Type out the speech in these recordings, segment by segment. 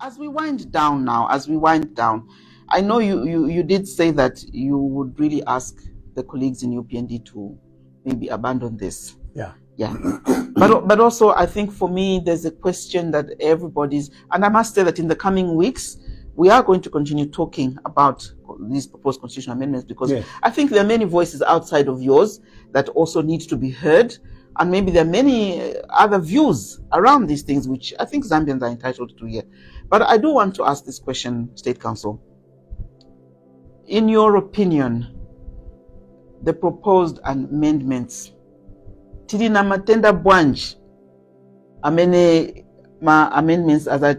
As we wind down now, I know you did say that you would really ask the colleagues in UPND to maybe abandon this. Yeah. But also, I think for me, there's a question that everybody's, and I must say that in the coming weeks, we are going to continue talking about these proposed constitutional amendments, because I think there are many voices outside of yours that also need to be heard. And maybe there are many other views around these things, which I think Zambians are entitled to hear. But I do want to ask this question, State Council. In your opinion, the proposed amendments, Tidina Matenda Bwanj, amene ma amendments as I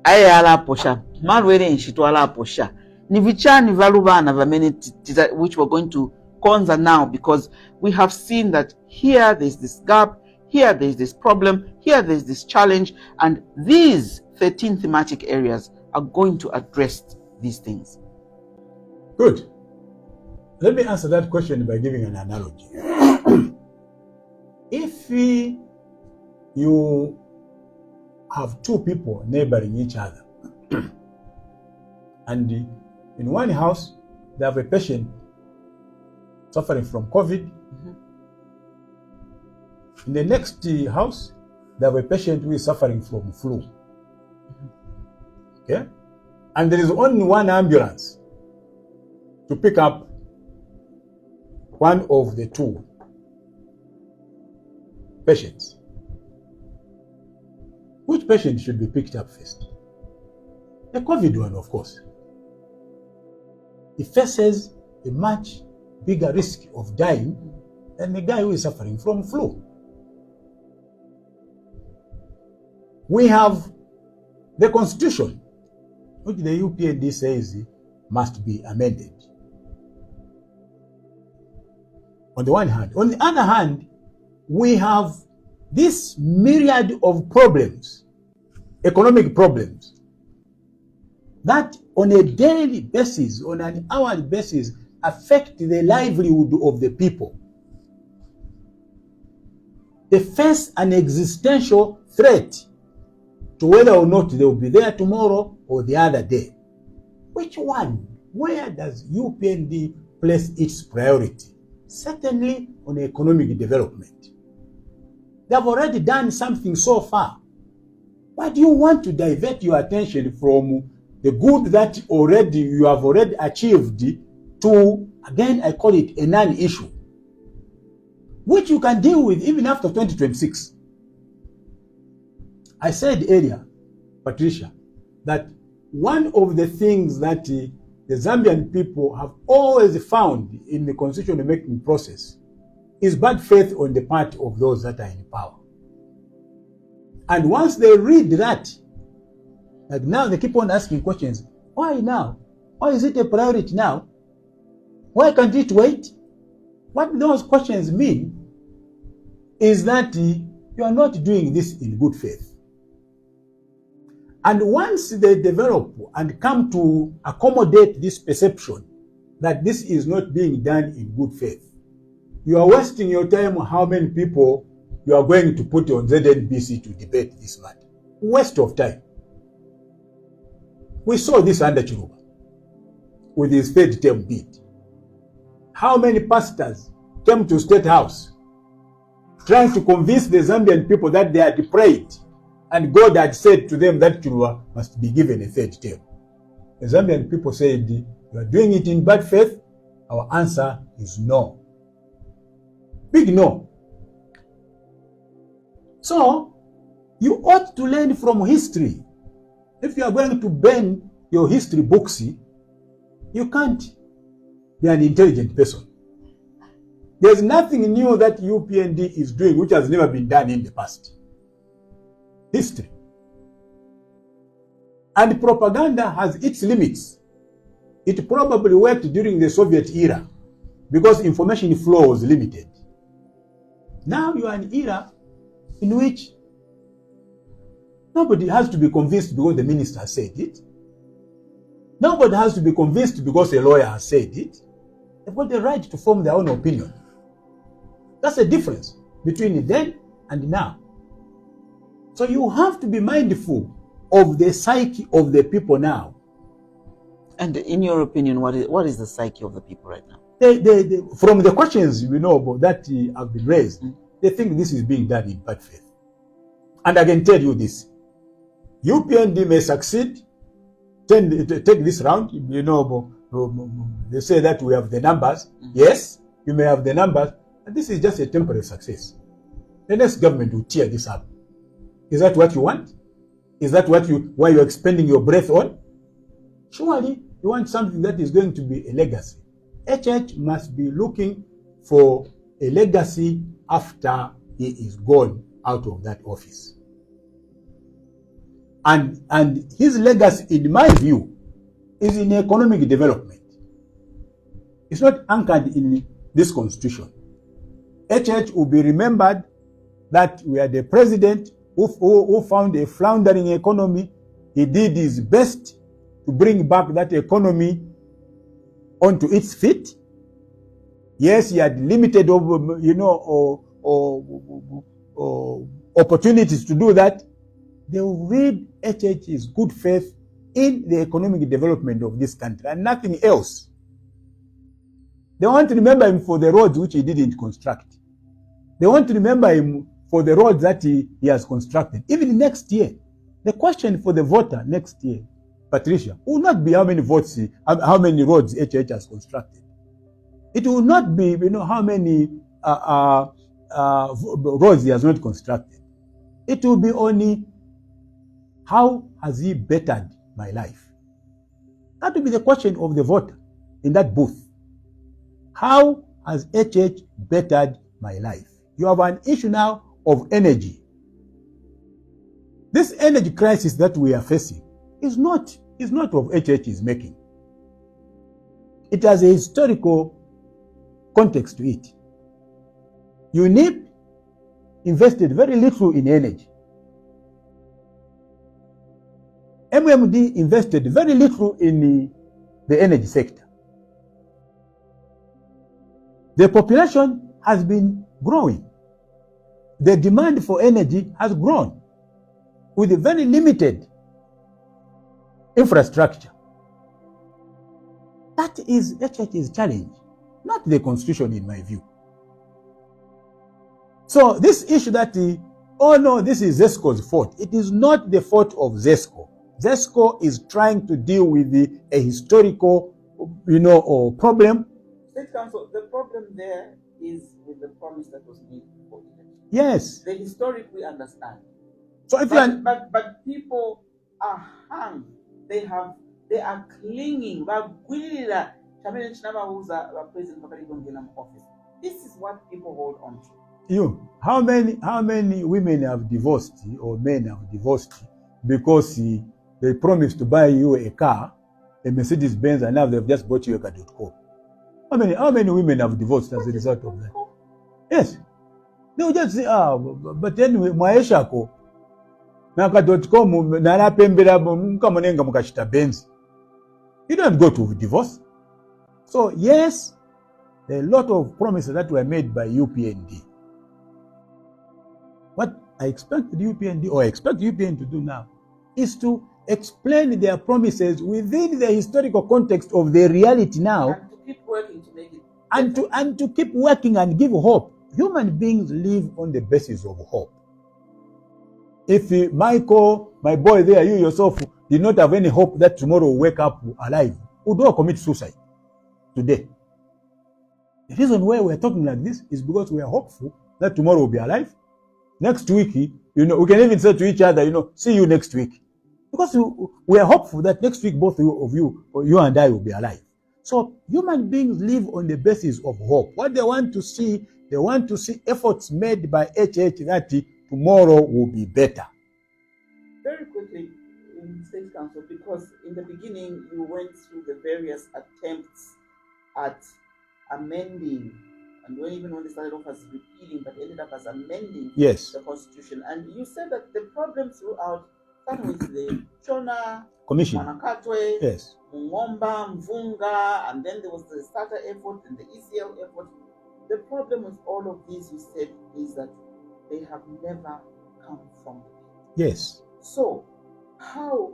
ala posha, malwere nshito ala posha. Ni vichani valubana vamene which we're going to consider now, because we have seen that here there's this gap, here there's this problem, here there's this challenge, and these 13 thematic areas are going to address these things. Good. Let me answer that question by giving an analogy. If you have two people neighboring each other, and in one house they have a patient suffering from COVID, in the next house they have a patient who is suffering from flu. Okay? And there is only one ambulance to pick up one of the two patients. Which patient should be picked up first? The COVID one, of course. He faces a much bigger risk of dying than the guy who is suffering from flu. We have the Constitution, which the UPND says must be amended. On the one hand. On the other hand, we have this myriad of problems, economic problems, that on a daily basis, on an hourly basis, affect the livelihood of the people. They face an existential threat to whether or not they will be there tomorrow or the other day. Which one? Where does UPND place its priority? Certainly on economic development. They have already done something so far. Why do you want to divert your attention from the good that you have already achieved to, again, I call it a non-issue, which you can deal with even after 2026? I said earlier, Patricia, that one of the things that the Zambian people have always found in the constitutional making process is bad faith on the part of those that are in power. And once they read that, like now they keep on asking questions. Why now? Why is it a priority now? Why can't it wait? What those questions mean is that you are not doing this in good faith. And once they develop and come to accommodate this perception that this is not being done in good faith, you are wasting your time how many people you are going to put on ZNBC to debate this matter. Waste of time. We saw this under Chiruba with his third term bid. How many pastors came to State House trying to convince the Zambian people that they are depraved, and God had said to them that Chiruba must be given a third term. The Zambian people said, you are doing it in bad faith. Our answer is no. Big no. So, you ought to learn from history. If you are going to burn your history books, you can't be an intelligent person. There's nothing new that UPND is doing which has never been done in the past. History. And propaganda has its limits. It probably worked during the Soviet era because information flow was limited. Now you are in an era in which nobody has to be convinced because the minister said it. Nobody has to be convinced because a lawyer has said it. They've got the right to form their own opinion. That's the difference between then and now. So you have to be mindful of the psyche of the people now. And in your opinion, what is the psyche of the people right now? From the questions that have been raised, they think this is being done in bad faith. And I can tell you this: UPND may succeed, take this round. They say that we have the numbers. Yes, you may have the numbers, and this is just a temporary success. The next government will tear this up. Is that what you want? Is that why you're expending your breath on? Surely you want something that is going to be a legacy. HH must be looking for a legacy after he is gone out of that office. And his legacy, in my view, is in economic development. It's not anchored in this constitution. HH will be remembered that we are the president who found a floundering economy. He did his best to bring back that economy onto its feet. Yes, he had limited, opportunities to do that. They will read HH's good faith in the economic development of this country and nothing else. They want to remember him for the roads which he didn't construct. They want to remember him for the roads that he has constructed. Even next year, the question for the voter next year, Patricia, will not be how many roads HH has constructed. It will not be how many roads he has not constructed. It will be only how has he bettered my life. That will be the question of the voter in that booth. How has HH bettered my life? You have an issue now of energy. This energy crisis that we are facing is not of HH's making. It has a historical context to it. UNIP invested very little in energy. MMD invested very little in the energy sector. The population has been growing. The demand for energy has grown with a very limited infrastructure. That is HH's challenge, not the constitution in my view. So this issue that, this is ZESCO's fault. It is not the fault of ZESCO. ZESCO is trying to deal with a historical, problem. State Council, the problem there is with the promise that was made before election. Yes. The historic we understand. So if but people are hung. They are clinging. This is what people hold on to. How many women have divorced or men have divorced because they promised to buy you a car, a Mercedes Benz, and now they've just bought you a car.com? How many women have divorced as a result of that? Yes. They will just say, but anyway, maisha ko naka.com narapembera mukamonenga mukashita Benz. You don't go to divorce. So yes, there are a lot of promises that were made by UPND. What I expect the UPND to do now is to explain their promises within the historical context of the reality now, and to keep working to make it, and to keep working and give hope. Human beings live on the basis of hope. If Michael, my boy there, you yourself did not have any hope that tomorrow will wake up alive, would not commit suicide today. The reason why we're talking like this is because we are hopeful that tomorrow will be alive. Next week, we can even say to each other, see you next week. Because we are hopeful that next week both of you and I will be alive. So human beings live on the basis of hope. What they want to see efforts made by HH that tomorrow will be better. Very quickly, in State Council, because in the beginning you went through the various attempts at amending, and even when they started off as repealing, but ended up as amending the Constitution. And you said that the problem throughout started with the Chona Commission, Manakatwe, yes, Mungomba, Mvunga, and then there was the starter effort and the ECL effort. The problem with all of these, you said, is that they have never come from Yes. So, how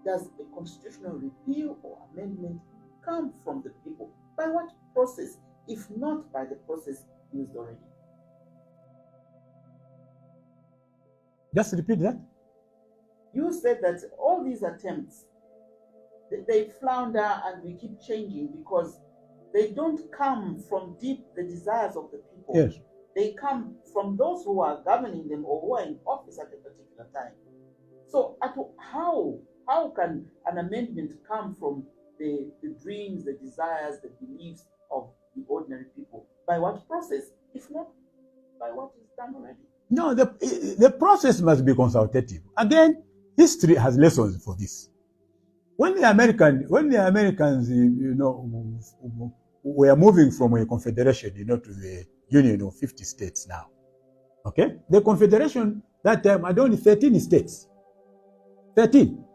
does a constitutional repeal or amendment come from the people? By what process, if not by the process used already? Just repeat that. You said that all these attempts, they flounder and we keep changing because they don't come from deep the desires of the people. Yes. They come from those who are governing them or who are in office at a particular time. So how can an amendment come from the dreams, the desires, the beliefs of the ordinary people? By what process, if not by what is done already? No, the process must be consultative. Again, history has lessons for this. When the Americans, were moving from a confederation, to the union of 50 states now. Okay? The confederation that time had only 13 states. 13.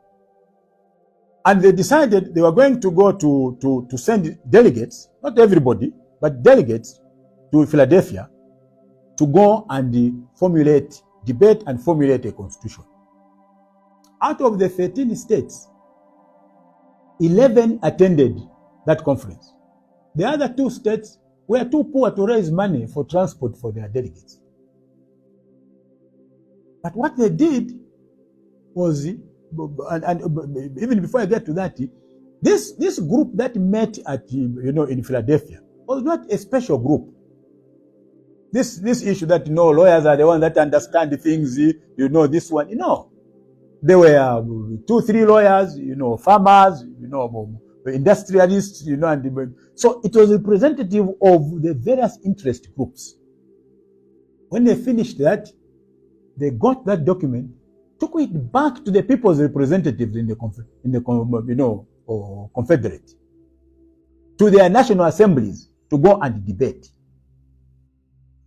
And they decided they were going to go to send delegates, not everybody, but delegates to Philadelphia to go and debate and formulate a constitution. Out of the 13 states, 11 attended that conference. The other 2 states were too poor to raise money for transport for their delegates. But what they did was, and even before I get to that, this group that met at in Philadelphia was not a special group. This issue that lawyers are the ones that understand things, this one, there were 2-3 lawyers, farmers, industrialists, and so it was representative of the various interest groups. When they finished that, they got that document, took it back to the people's representatives in the Confederate, to their national assemblies to go and debate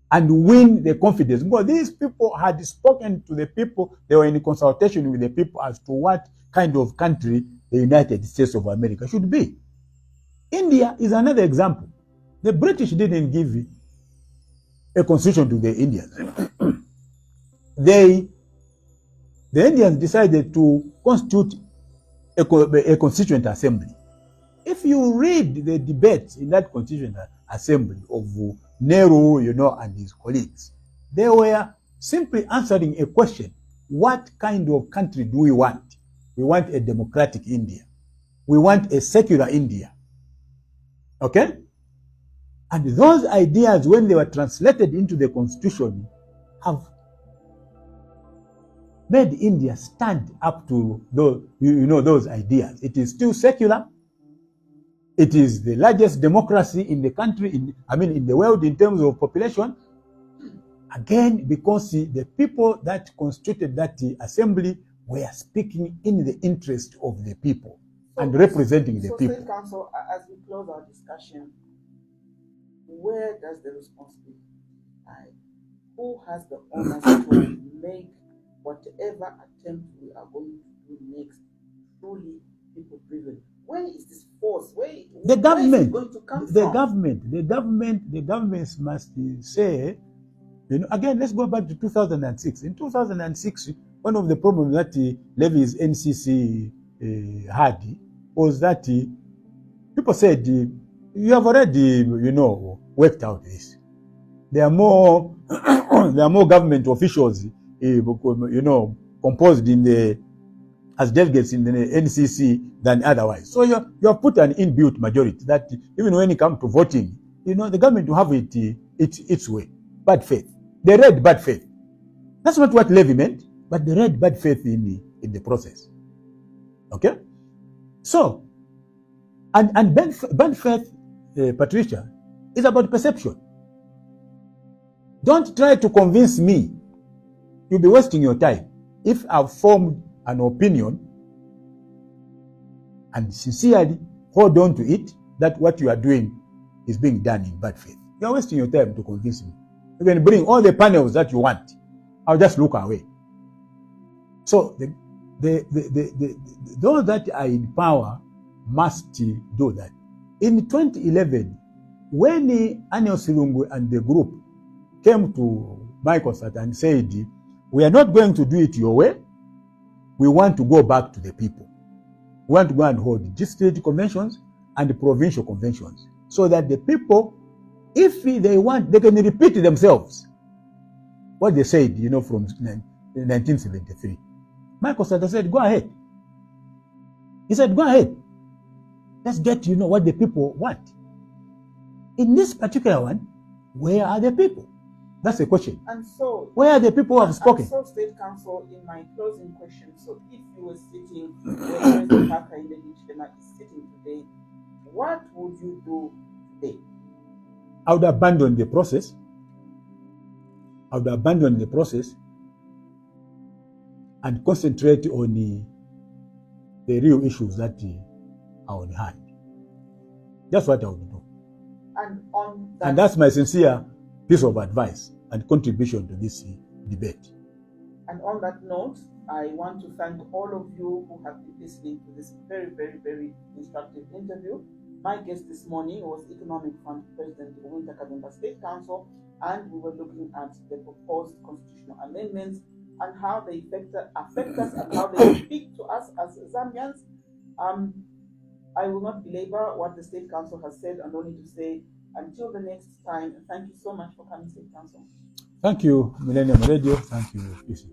and win the confidence. Because these people had spoken to the people, they were in consultation with the people as to what kind of country the United States of America should be. India is another example. The British didn't give a constitution to the Indians. The Indians decided to constitute a constituent assembly. If you read the debates in that constituent assembly of Nehru, and his colleagues, they were simply answering a question: what kind of country do we want? We want a democratic India. We want a secular India. Okay? And those ideas, when they were translated into the constitution, have made India stand up to those ideas. It is still secular. It is the largest democracy in the country, in the world in terms of population. Again, because the people that constituted that assembly were speaking in the interest of the people and representing the people. State Council, as we close our discussion, where does the responsibility lie? Who has the honor to make whatever attempt we are going to do next truly people-driven? Where is this force? Where is it going to come from? The governments must say, again, let's go back to 2006. In 2006, one of the problems that Levy's NCC had was that people said, you have already, worked out this. There are more, government officials, composed as delegates in the NCC than otherwise. So you have put an inbuilt majority that even when it comes to voting, the government will have its way. Bad faith. They read bad faith. That's not what Levy meant, but they read bad faith in the process. Okay? So, and bad faith, Patricia, is about perception. Don't try to convince me. You'll be wasting your time. If I've formed an opinion and sincerely hold on to it, that what you are doing is being done in bad faith, you are wasting your time to convince me. You can bring all the panels that you want. I'll just look away. So those that are in power must do that. In 2011, when Anil Silungu and the group came to my concert and said, we are not going to do it your way, we want to go back to the people. We want to go and hold district conventions and provincial conventions so that the people, if they want, they can repeat themselves what they said, from 1973. Michael Sata said, go ahead. He said, go ahead. Let's get, what the people want. In this particular one, where are the people? That's the question. And so, where are the people who have spoken? And so, State Council, in my closing question, so if you were sitting where President Parker in the Hichilema is sitting today, what would you do today? I would abandon the process. I would abandon the process and concentrate on the real issues that are on hand. That's what I would do. And that's my sincere piece of advice and contribution to this debate. And on that note, I want to thank all of you who have been listening to this very, very, very instructive interview. My guest this morning was Economic Fund President WYNTER Kabimba State Council, and we were looking at the proposed constitutional amendments and how they affect us and how they speak to us as Zambians. I will not belabor what the State Council has said, and only to say, until the next time, thank you so much for coming, State Council. Thank you, Millennium Radio. Thank you, PC.